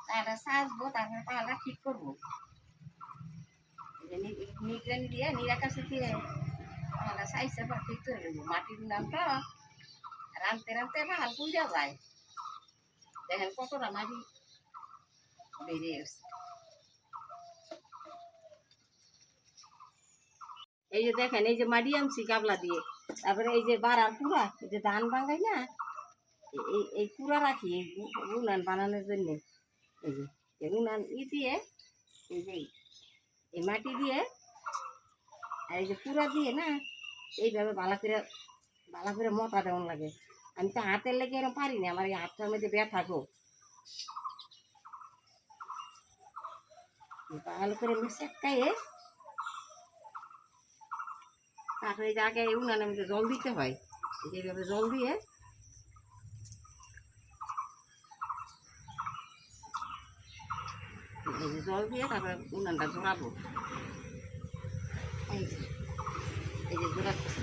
তারা সাজবো, তারপরে পাহাড়টা ঠিক করবো। নিগরানি দিয়ে নিরাকাশে দিয়ে পাহাড়টা সাইজটা পর ঠিক করে দেবো। মাটির নামটা রানতে রানতে পাহাড় পুড়ে যায়। দেখেন কতটা মাটি বেরিয়ে গেছে। এই যে দেখেন, এই যে মাটি আনছি গাবলা দিয়ে, তারপরে এই যে বাড়ার কুড়া, এই যে ধান ভাঙাই না, এই কুড়া রাখি এই উনান বানানোর জন্য। এই যে উনান দিয়ে এই যে এই মাটি দিয়ে আর এই যে কুড়া দিয়ে না, এইভাবে ভালো করে মোটা দেওয়ান লাগে। আমি তো হাতের লেগে এরকম পারি না, আমার এই হাতটার মধ্যে ব্যথা গো। ভালো করে সেকাইয়ে তারপরে এই যে আগে উনানের মধ্যে জল দিতে হয়। এইভাবে জল দিয়ে এই যে জল দিয়ে তারপরে উনানটা জোড়াবো। এই যে জোড়াচ্ছি।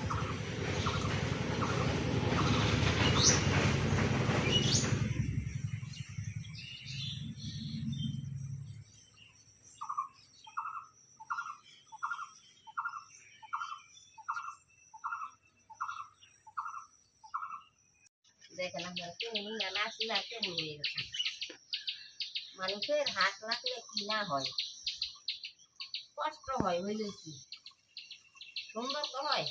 দেখেন আপনারা কেমন উনান আসি না কেমন হয়ে গেছে। মানুষের হাত লাগলে কি না হয়, কষ্ট হয়, হইলে কি সুন্দর তো হয়।